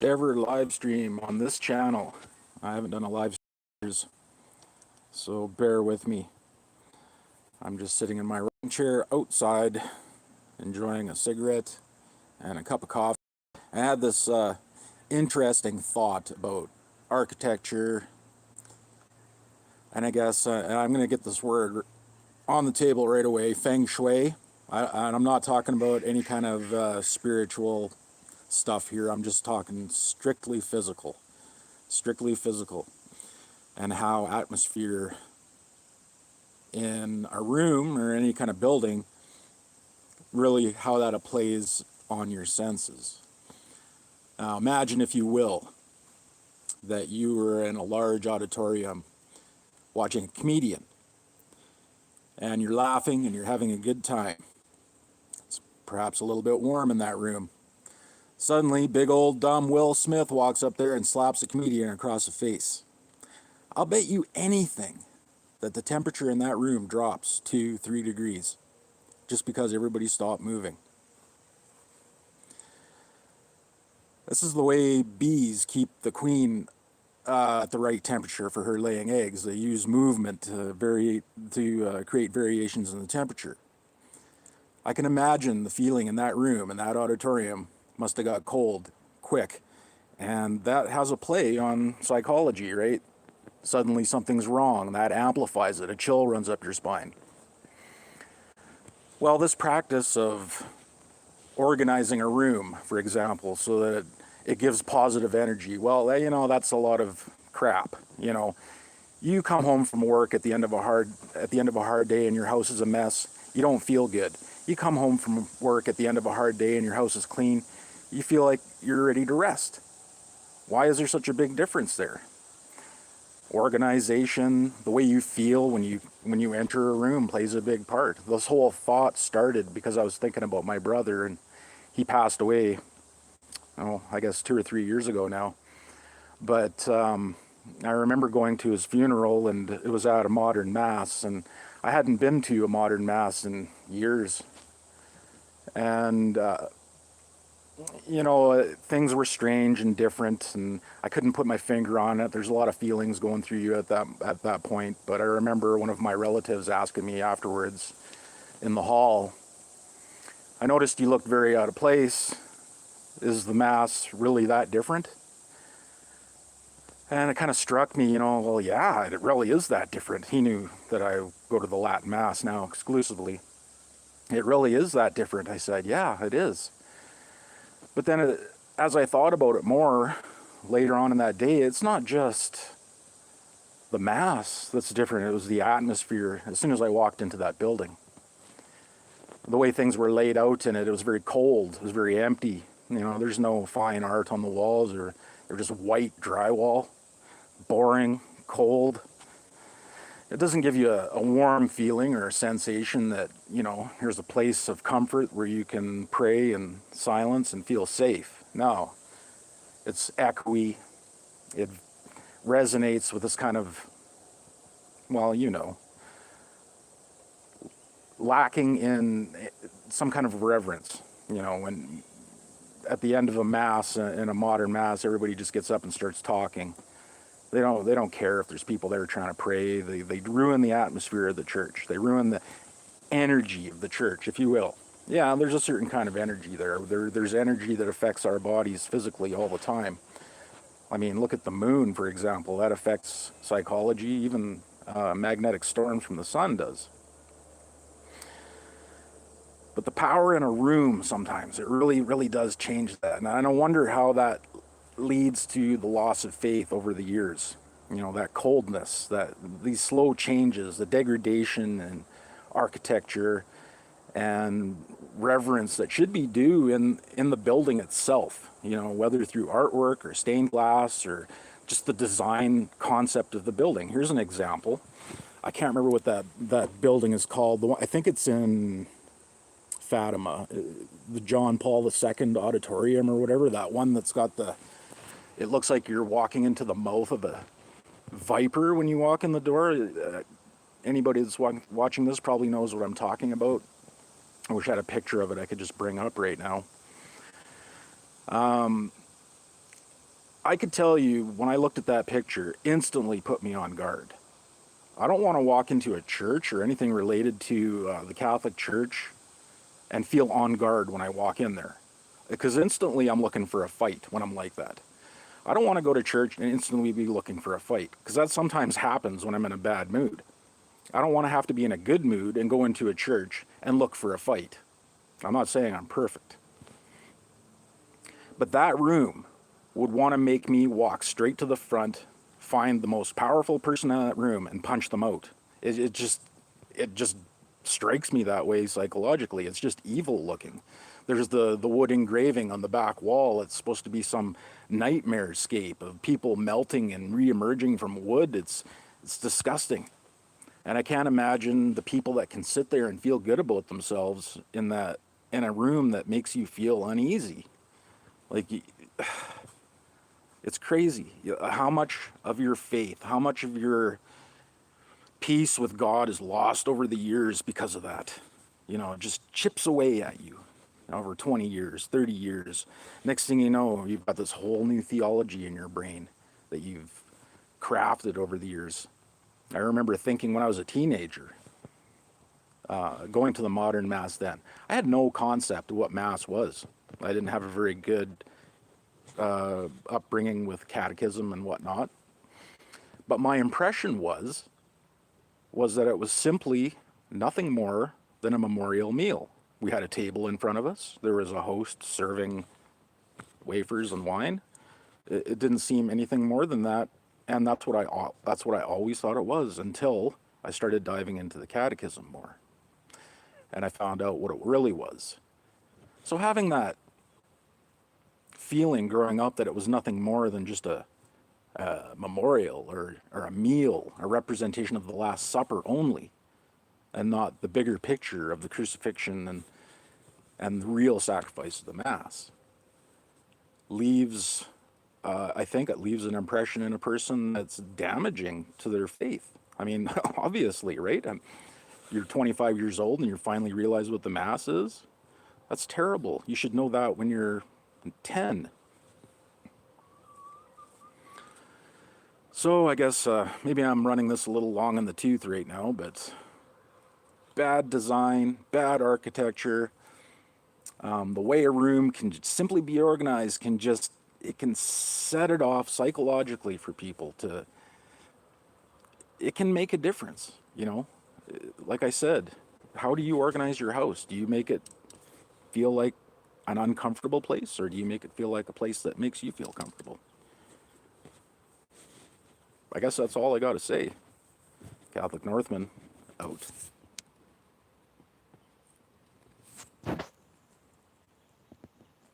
Ever live stream on this channel. I haven't done a live stream, so bear with me. I'm just sitting in my rocking chair outside, enjoying a cigarette and a cup of coffee. I had this interesting thought about architecture, and I guess I'm going to get this word on the table right away, feng shui. And I'm not talking about any kind of spiritual stuff here. I'm just talking strictly physical, and how atmosphere in a room or any kind of building, really how that plays on your senses. Now imagine, if you will, that you were in a large auditorium watching a comedian, and you're laughing and you're having a good time. It's perhaps a little bit warm in that room. Suddenly, big old dumb Will Smith walks up there and slaps the comedian across the face. I'll bet you anything that the temperature in that room drops 2-3 degrees just because everybody stopped moving. This is the way bees keep the queen at the right temperature for her laying eggs. They use movement to create variations in the temperature. I can imagine the feeling in that room, in that auditorium, must have got cold quick, and that has a play on psychology, right? Suddenly something's wrong, that amplifies it. A chill runs up your spine. Well, this practice of organizing a room, for example, so that it gives positive energy, well, that's a lot of crap. You come home from work at the end of a hard day and your house is a mess, you don't feel good. You come home from work at the end of a hard day and your house is clean, you feel like you're ready to rest. Why is there such a big difference there? Organization, the way you feel when you enter a room plays a big part. This whole thought started because I was thinking about my brother, and he passed away, I guess 2 or 3 years ago now. But I remember going to his funeral, and it was at a modern mass, and I hadn't been to a modern mass in years. And things were strange and different, and I couldn't put my finger on it. There's a lot of feelings going through you at that point. But I remember one of my relatives asking me afterwards in the hall, I noticed you looked very out of place. Is the Mass really that different? And it kind of struck me, well, yeah, it really is that different. He knew that I go to the Latin Mass now exclusively. It really is that different. I said, yeah, it is. But then as I thought about it more later on in that day, it's not just the Mass that's different. It was the atmosphere as soon as I walked into that building. The way things were laid out in it, it was very cold. It was very empty. There's no fine art on the walls, or they're just white drywall. Boring, cold. It doesn't give you a warm feeling or a sensation that, here's a place of comfort where you can pray in silence and feel safe. No. It's echoey. It resonates with this kind of, lacking in some kind of reverence. When at the end of a mass, in a modern mass, everybody just gets up and starts talking. They don't care if there's people there trying to pray. They ruin the atmosphere of the church. They ruin the energy of the church, if you will. Yeah, there's a certain kind of energy there. There's energy that affects our bodies physically all the time. I mean, look at the moon, for example. That affects psychology. Even magnetic storms from the sun does. But the power in a room, sometimes, it really, really does change that. And I wonder how that leads to the loss of faith over the years. That coldness, these slow changes, the degradation in architecture and reverence that should be due in the building itself, whether through artwork or stained glass or just the design concept of the building. Here's an example. I can't remember what that building is called. I think it's in Fatima, the John Paul II Auditorium or whatever, that one that's got it looks like you're walking into the mouth of a viper when you walk in the door. Anybody that's watching this probably knows what I'm talking about. I wish I had a picture of it I could just bring up right now. I could tell you when I looked at that picture, instantly put me on guard. I don't want to walk into a church or anything related to the Catholic Church and feel on guard when I walk in there. Because instantly I'm looking for a fight when I'm like that. I don't want to go to church and instantly be looking for a fight, because that sometimes happens when I'm in a bad mood. I don't want to have to be in a good mood and go into a church and look for a fight. I'm not saying I'm perfect. But that room would want to make me walk straight to the front, find the most powerful person in that room and punch them out. It just strikes me that way psychologically. It's just evil looking. There's the wood engraving on the back wall. It's supposed to be some nightmare scape of people melting and re-emerging from wood. It's disgusting. And I can't imagine the people that can sit there and feel good about themselves in a room that makes you feel uneasy. Like, it's crazy how much of your faith, how much of your peace with God is lost over the years because of that. It just chips away at you over 20 years, 30 years. Next thing you know, you've got this whole new theology in your brain that you've crafted over the years. I remember thinking when I was a teenager, going to the modern Mass then, I had no concept of what Mass was. I didn't have a very good upbringing with catechism and whatnot. But my impression was that it was simply nothing more than a memorial meal. We had a table in front of us. There was a host serving wafers and wine. It didn't seem anything more than that, and that's what I always thought it was, until I started diving into the catechism more, and I found out what it really was. So having that feeling growing up that it was nothing more than just a memorial or a meal, a representation of the Last Supper only, and not the bigger picture of the crucifixion and the real sacrifice of the Mass, leaves, I think it leaves an impression in a person that's damaging to their faith. I mean, obviously, right? You're 25 years old and you finally realize what the Mass is. That's terrible. You should know that when you're 10. So I guess maybe I'm running this a little long in the tooth right now, but bad design, bad architecture. The way a room can simply be organized it can set it off psychologically for people it can make a difference, Like I said, how do you organize your house? Do you make it feel like an uncomfortable place, or do you make it feel like a place that makes you feel comfortable? I guess that's all I got to say. Catholic Northman, out.